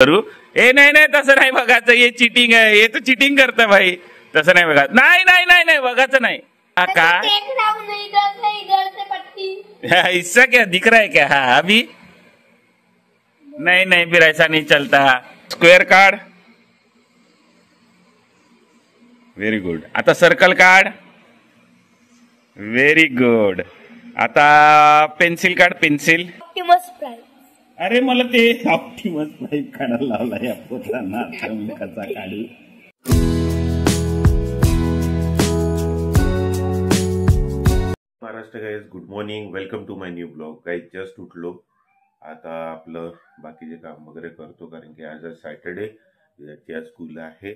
करू. ए नाही नाही तसं नाही बघायचं, हे चिटिंग आहे, हे तर चिटिंग करतं भाई. तसं नाही बघा, नाही नाही नाही नाही बघायचं नाही. का इससे क्या दिख रहा है क्या? हाँ अभी नहीं नहीं फिर ऐसा नहीं चलता. Square card, very good. आता सर्कल कार्ड, व्हेरी गुड. आता pencil card, pencil. Optimus prime. अरे मला ते ऑप्टिमस प्राइम काढायला लावला या पोत्रांना, मी कसा काढू. Maharashtra guys, good morning, welcome to my new blog. Guys just उठलो, आता आपलं बाकीचे काम वगैरे करतो, कारण की आज सॅटर्डे, त्याची आज स्कूल आहे.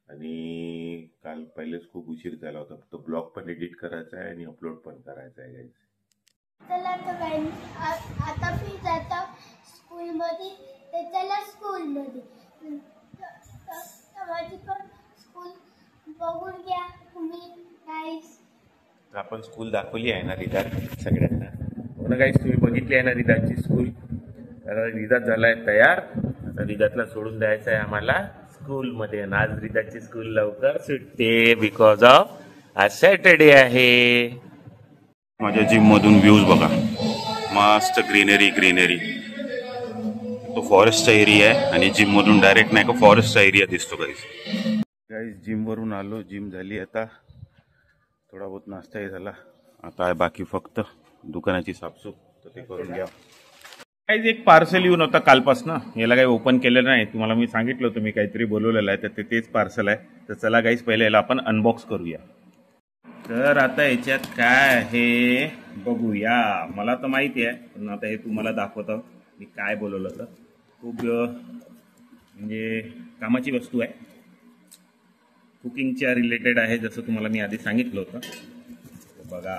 आणि काल पहिलेच खूप उशीर झाला होता, तो ब्लॉग पण एडिट करायचा आहे आणि अपलोड पण करायचा आहे. गाईज चला तर आता मी जातो स्कूलमध्ये, तर चला स्कूलमध्ये. माझी पण स्कूल बघून घ्या तुम्ही गाईज. आपण स्कूल दाखवली आहे ना रिदात सगळ्यांना, हो ना गाईज? तुम्ही बघितली आहे ना रिदातची स्कूल. आता रिदात झालाय तयार, आता रिदातला सोडून द्यायचं आहे आम्हाला स्कूलमध्ये. आज रिदातची स्कूल लवकर सुटते बिकॉज ऑफ आज सॅटर्डे आहे. माझ्या जिम मधून व्ह्यूज बघा, मस्त ग्रीनरी ग्रीनरी. तो फॉरेस्टचा एरिया आहे आणि जिम मधून डायरेक्ट नाही का फॉरेस्टचा एरिया दिसतो. गाईज जिम वरून आलो, जिम झाली, आता थोडा बहुत नाश्ताही झाला. आता आहे बाकी फक्त दुकानाची साफसूफ, तर ते करून घ्या. काहीच एक पार्सल येऊन होता कालपासनं, याला काही ओपन केलेलं नाही. तुम्हाला मी सांगितलं होतं मी काहीतरी बोलवलेलं आहे, तर तेच पार्सल आहे. तर चला गाईज पहिले याला आपण अनबॉक्स करूया. तर आता याच्यात काय आहे बघूया. मला तर माहिती आहे, पण आता हे तुम्हाला दाखवतो मी काय बोलवलं होतं. खूप म्हणजे कामाची वस्तू आहे, कुकिंगच्या रिलेटेड आहे, जसं तुम्हाला मी आधी सांगितलं होतं. बघा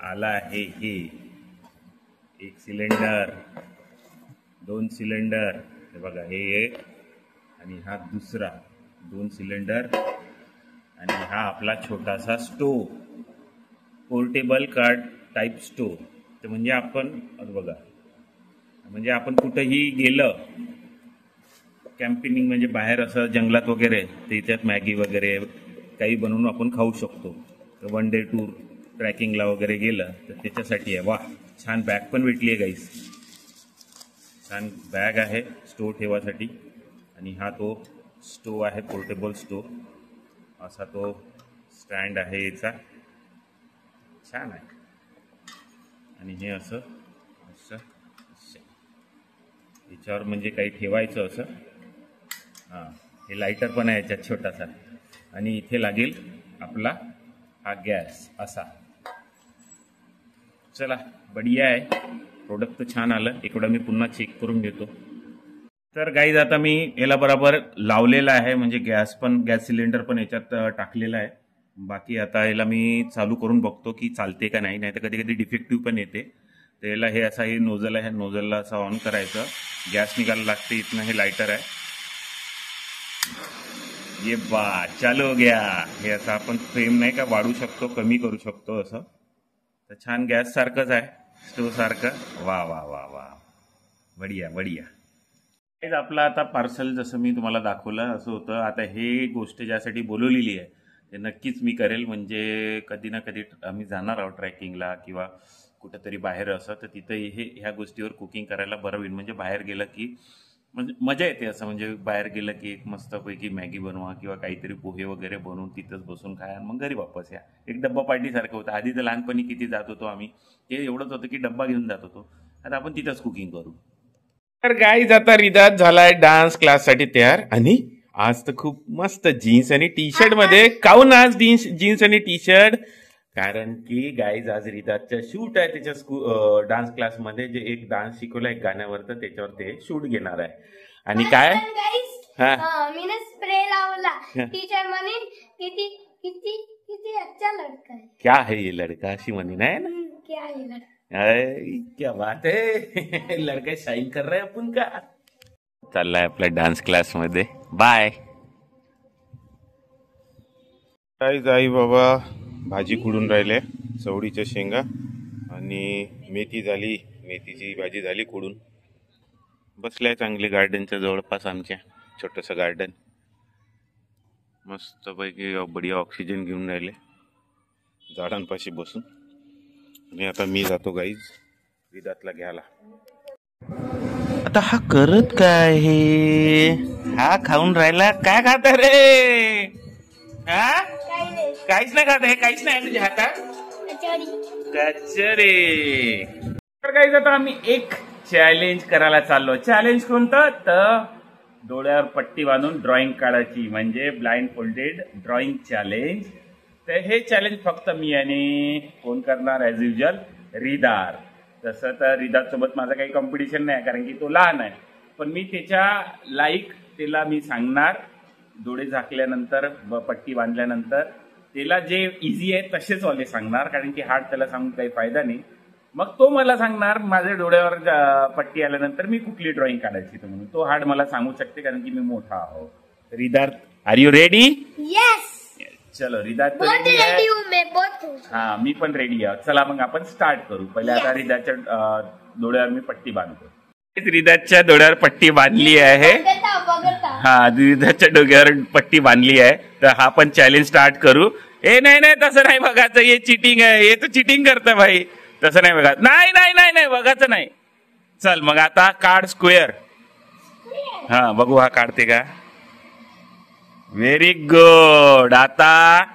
आला आहे हे एक सिलेंडर, 2 सिलेंडर. हे बघा हे एक आणि हा दुसरा, 2 सिलेंडर. आणि हा आपला छोटासा stove, portable card type stove. ते म्हणजे आपण बघा, म्हणजे आपण कुठेही गेलं कॅम्पिंग, म्हणजे बाहेर असं जंगलात वगैरे, त्याच्यात मॅगी वगैरे काही बनवून आपण खाऊ शकतो. तर 1 डे टूर ट्रॅकिंगला वगैरे गेलं तर त्याच्यासाठी आहे. वा, छान बॅग पण भेटली आहे गाईस, छान बॅग आहे स्टोव ठेवासाठी. आणि हा तो स्टोव आहे, पोर्टेबल स्टोव. असा तो स्टँड आहे याचा, छान आहे. आणि हे असं असं याच्यावर म्हणजे काही ठेवायचं असं. हां, हे लायटर पण आहे याच्यात छोटासा. आणि इथे लागेल आपला हा गॅस असा. चला बढिया आहे, प्रोडक्ट तर छान आलं. एकदा मी पुन्हा चेक करून घेतो. तर गाईज आता मी याला बरोबर लावलेला आहे, म्हणजे गॅस सिलेंडर पण याच्यात टाकलेला आहे. बाकी आता याला मी चालू करून बघतो की चालते का नाही, नाही तर कधी कधी डिफेक्टिव्ह पण येते. तर याला हे असा हे नोझल आहे, नोझलला असं ऑन करायचं, गॅस निघायला लागते. इथनं हे लायटर आहे, ये बा चालू हो गया. हे असं आपण फ्लेम नाही का वाढू शकतो, कमी करू शकतो असं. तर छान गॅस सारखंच आहे, स्टोव सारखं. वा वा वा वा, बढिया बढिया. आपलं आता पार्सल जसं मी तुम्हाला दाखवलं असं होतं. आता हे गोष्ट ज्यासाठी बोलवलेली आहे ते नक्कीच मी करेल. म्हणजे कधी ना कधी आम्ही जाणार आहोत ट्रॅकिंगला किंवा कुठंतरी बाहेर असं, तर तिथं ह्या गोष्टीवर कुकिंग करायला बरं होईल. म्हणजे बाहेर गेलं की म्हणजे मजा येते असं. म्हणजे बाहेर गेलं की एक मस्तपैकी मॅगी बनवा किंवा काहीतरी पोहे वगैरे बनवून तिथंच बसून खाया, मग घरी वापस या. एक डब्बा पार्टीसारखं होतं. आधी तर लहानपणी किती जात होतो आम्ही, ते एवढंच होतं की डब्बा घेऊन जात होतो. आता आपण तिथंच कुकिंग करू. तर गाईज आता रिदात झालाय डान्स क्लाससाठी तयार. आणि आज तर खूप मस्त जीन्स आणि टी शर्ट मध्ये. काऊन आज जीन्स आणि टी शर्ट? कारण की गाईज आज रिदातचं शूट आहे त्याच्या डान्स क्लासमध्ये. जे एक डान्स शिकवला एक गाण्यावर, तर त्याच्यावर ते शूट घेणार आहे. आणि काय मी स्प्रे लावला, टीचर म्हणे किती किती किती अच्छा लड़का है. क्या है ये लड़का, अशी म्हणे नाही ना. क्या है लड़का, क्या बात है, लड़का शाईन कर रहा है आपण का. चाललाय आपल्या डान्स क्लास मध्ये. बाय. आई बाबा भाजी खुडून राहिले, चवडीच्या शेंगा आणि मेथी झाली, मेथीची भाजी झाली खुडून. बसल्या चांगली गार्डनच्या जवळपास आमच्या छोटस गार्डन मस्त पैकी बढिया ऑक्सिजन घेऊन राहिले झाडांपाशी बसून. आणि आता मी जातो गाईज विदातला घ्यायला. आता हा करत काय हे हा खाऊन राहिला काय खात रे हा काही नाही. काहीच नाही खात हे काहीच नाही तुझ्या हातात कचोरी. कचरे. तर गाईज आता आम्ही एक चॅलेंज करायला चाललो. चॅलेंज कोणतं तर डोळ्यावर पट्टी बांधून ड्रॉइंग काढायची म्हणजे ब्लाइंड फोल्डेड ड्रॉइंग चॅलेंज. तर हे चॅलेंज फक्त मी आणि कोण करणार ॲज युजल रिदार. तसं तर रिदार सोबत माझं काही कॉम्पिटिशन नाही कारण की तो लहान आहे. पण मी त्याच्या त्याला मी सांगणार डोळे झाकल्यानंतर पट्टी बांधल्यानंतर त्याला जे इझी आहे तसेच वाले सांगणार कारण की हार्ड त्याला सांगून काही फायदा नाही. मग तो मला सांगणार माझ्या डोळ्यावर पट्टी आल्यानंतर मी कुठली ड्रॉइंग काढायची तर म्हणून तो हार्ड मला सांगू शकते कारण की मी मोठा आहो. रिदार आर यू रेडी? येस. चलो रिदार बहुत रेडी रेडी हूँ मैं बहुत हूँ. हा मी पण रेडी आहे. चला मग आपण स्टार्ट करू. पहिले आता रिदाच्या डोळ्यावर मी पट्टी बांधतो. रिदाच्या डोळ्यावर पट्टी बांधली आहे. बघता. हा रिदाच्या डोक्यावर पट्टी बांधली आहे. तर हा पण चॅलेंज स्टार्ट करू. ए नाही नाही तसं नाही बघायचं हे चिटिंग आहे. हे तर चिटिंग करतं भाई. तसं नाही बघा. नाही नाही नाही नाही बघायचं नाही. चल मग आता काढ स्क्वेअर. हा बघू हा काढते का. Very good. आता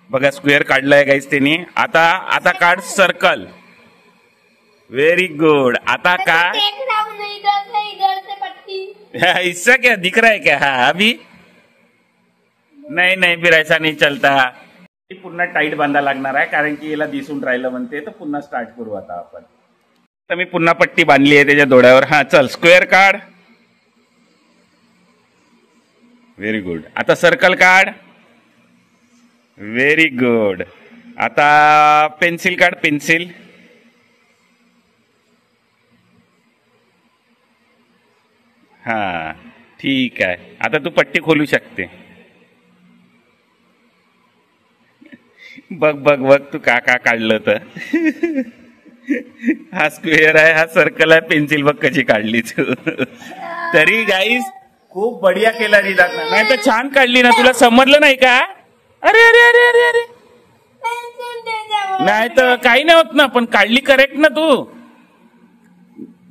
बघा स्क्वेअर काढलाय गाईस त्यांनी. आता काढ सर्कल. Very good. आता का देख रहा हूँ नहीं इधर से पट्टी. इससे क्या दिख रहा है क्या. हाँ अभी नहीं नहीं फिर ऐसा नहीं चलता. पुन्हा टाईट बांधा लागणार आहे कारण की याला दिसून राहिलं म्हणते. तर पुन्हा स्टार्ट करू आता आपण. तर मी पुन्हा पट्टी बांधली आहे त्याच्या डोळ्यावर. हा चल स्क्वेअर काढ. Very good. आता सर्कल काढ. Very good. आता पेन्सिल काढ. पेन्सिल. हा ठीक आहे. आता तू पट्टी खोलू शकते. बघ बघ बघ तू का काढलं तर. हा स्क्वेअर आहे हा सर्कल आहे. पेन्सिल बघ कशी काढली तू. तरी गाईस खूप बढिया केला रिदात. नाही तर छान काढली ना. तुला समजलं नाही का. अरे अरे अरे अरे अरे नाही तर काही नाही होत ना. पण काढली करेक्ट ना तू.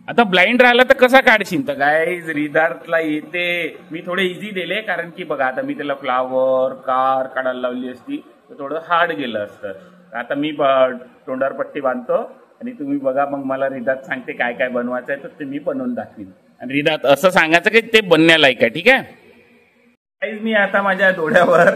आता ब्लाइंड राहिला तर कसा काढशील. तर गाईज रिदार्थला येते. मी थोडे इझी दिले कारण की बघा आता मी त्याला फ्लावर कार काढायला लावली असती तर थोडं हार्ड गेलं असतं. आता मी तोंडावर पट्टी बांधतो आणि तुम्ही बघा मग मला रिदात सांगते काय काय बनवायचं आहे तर ते मी बनवून दाखवीन. आणि रिदात असं सांगायचं की ते बनण्यालायक आहे. ठीक आहे. गाईज मी आता माझ्या डोळ्यावर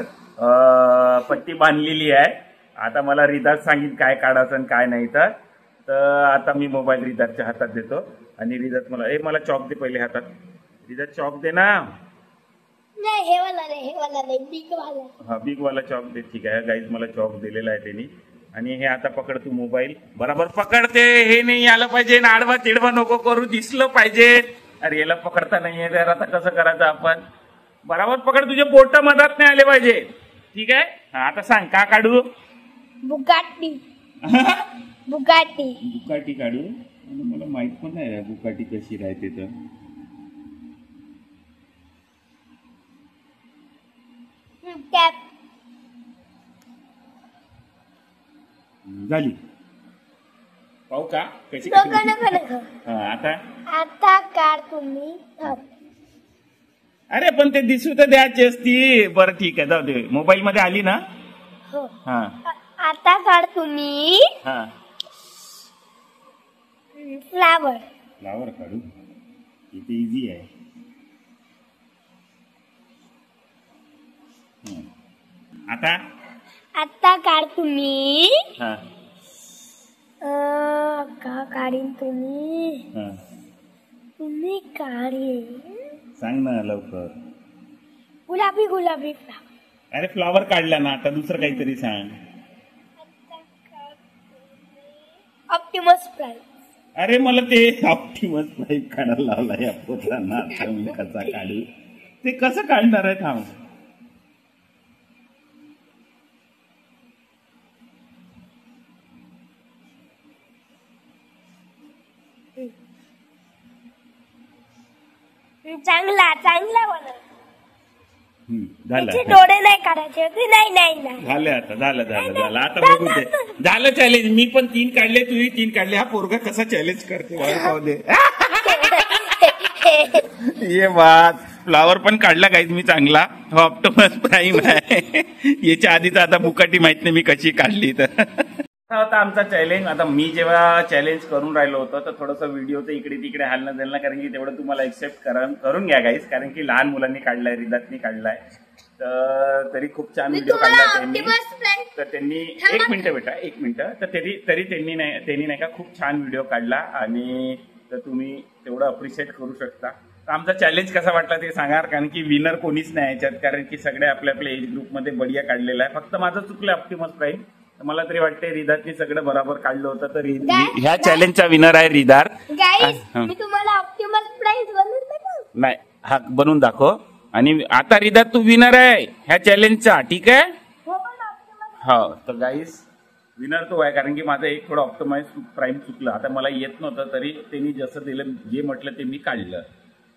पट्टी बांधलेली आहे. आता मला रिदात सांगेल काय काढायचं आणि काय नाही. तर आता मी मोबाईल रिदातच्या हातात देतो आणि रिदात मला चॉक दे पहिले हातात. रिदात चॉक दे ना. नाही हे वाला नाही बिग वाला. हा बिग वाला चॉक दे. ठीक आहे गाईज मला चॉक दिलेला आहे त्यांनी. आणि हे आता पकड तू मोबाईल. बरोबर पकडते. हे नाही आलं पाहिजे. आडवा तिडवा नको करू. दिसलं पाहिजे. अरे याला पकडता नाहीये तर आता कसं करायचं आपण. बरोबर पकड. तुझे बोट मधात नाही आले पाहिजे. ठीक आहे. हा आता सांग का काढू. बुगाटी. बुगाटी. बुकाटी काढू. मला माहित पण नाही बुकाटी कशी राहते तर. कॅप. झाली. पाहू का कशी नको. आता काढ तुम्ही. अरे पण ते दिसू तर द्यायची असती. बरं ठीक आहे जाऊ दे. मोबाईल मध्ये आली ना. हो. हा आता काढ तुम्ही. हा फ्लावर. फ्लावर काढू. इथे इझी आहे. आता काढ तुम्ही. हा का काढीन तुम्ही. हा तुम्ही काढीन. सांग ना लवकर. गुलाबी फ्लावर. अरे फ्लावर काढला ना. आता दुसरं काहीतरी सांग. Optimus prime. अरे मला ते ऑप्टिमस प्राइम काढायला लावला या पोत्रांना. कसा काढू. ते कसं काढणार आहे थांब. चांगला चांगला बनव. झालं तिचे डोळे नाही काढायचे होते. नाही नाही नाही झालं आता झालं आता बघू दे. झालं चॅलेंज. मी पण 3 काढले, तुही 3 काढले. हा पोरगा कसा चॅलेंज करते पाहू दे. ये बात. फ्लावर पण काढला काहीच मी चांगला. ऑप्टिमस प्राईम आहे. याच्या आधीच आता बुकाटी माहित नाही मी कशी काढली. तर आता आमचा चॅलेंज. आता मी जेव्हा चॅलेंज करून राहिलो होतो तर थोडंसं व्हिडिओचं इकडे तिकडे हालणं देणं, कारण की तेवढं तुम्हाला एक्सेप्ट करून घ्या गाईस, कारण की लहान मुलांनी काढलाय, रिदातनी काढलाय. तर तरी खूप छान व्हिडिओ काढला त्यांनी. तर त्यांनी 1 मिनिट बेटा 1 मिनिट. तर तरी त्यांनी नाही का खूप छान व्हिडिओ काढला. आणि तर तुम्ही तेवढं अप्रिशिएट करू शकता. तर आमचा चॅलेंज कसा वाटला ते सांगा, कारण की विनर कोणीच नाही याच्यात, कारण की सगळे आपल्या आपल्या एज ग्रुपमध्ये बढिया काढलेला आहे. फक्त माझं चुकलं ऑप्टिमस प्राईम. मला तरी वाटते रिदातनी सगळं बराबर काढलं होतं. तर ह्या चॅलेंजचा विनर आहे रिदार. गाईस मी तुम्हाला ऑप्टिमस प्राइस बनवून दाखवू. नाही हा बनवून दाखव. आणि आता रिदात तू विनर आहे ह्या चॅलेंजचा, ठीक आहे. हो पण ऑप्टिमस हो तर गाईस विनर तो आहे, कारण की माझं एक थोडं ऑप्टिमाइज प्राईम चुकलं. आता मला येत नव्हतं, तरी त्यांनी जसं दिलं जे म्हटलं ते मी काढलं.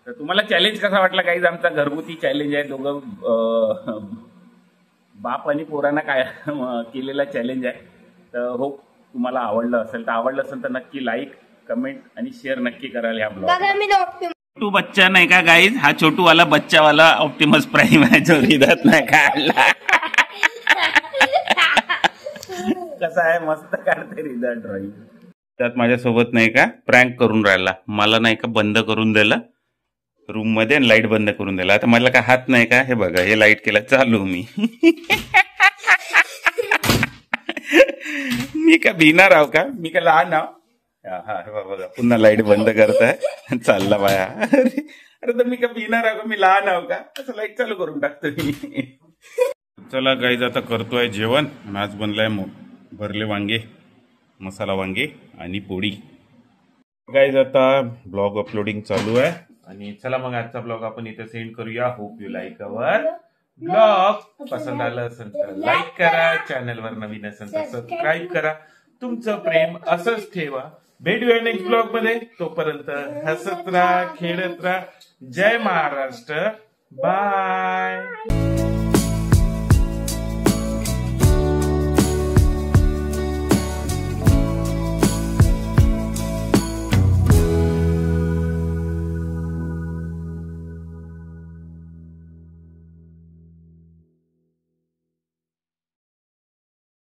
तर तुम्हाला चॅलेंज कसा वाटला गाईज? आमचा घरगुती चॅलेंज आहे. दोघं बाप आणि पोरांना काय केलेला चॅलेंज आहे. तर हो तुम्हाला आवडलं असेल तर नक्की लाईक, कमेंट आणि शेअर नक्की कराल ह्या ब्लॉग. बघा मी ऑप्टिमस छोटू बच्चा नाही का गाईज, हा छोटूवाला बच्चावाला ऑप्टिमस प्राईम आहे जो रिदात नाही काढला. कसा आहे मस्त काढते रिदात ड्रॉइंग. त्यात माझ्यासोबत नाही का प्रँक करून राहिला. मला नाही का बंद करून दिलं रूम मध्ये आणि लाईट बंद करून दिला. आता मला काय हात नाही का, हे बघा हे लाईट केला चालू मी. मी का भिणार आहो का? मी का लहान आहो? हा बघा पुन्हा लाईट बंद करताय. चालला बाया. अरे तर मी का भिणार आहो का? मी लहान आहो का? असं लाईट चालू करून टाकतो मी. चला गाईज आता करतोय जेवण. आज बनलाय भरले वांगे, मसाला वांगे आणि पोळी. गाईज आता ब्लॉग अपलोडिंग चालू आहे. आणि चला मग आजचा ब्लॉग आपण इथे सेंड करूया. Hope you like our blog. पसंत आलं असेल तर लाईक करा, चॅनलवर नवीन असेल तर सबस्क्राईब करा. तुमचं प्रेम असंच ठेवा. भेटूया नेक्स्ट ब्लॉग मध्ये. तोपर्यंत हसत राहा, खेळत राहा. जय महाराष्ट्र. बाय.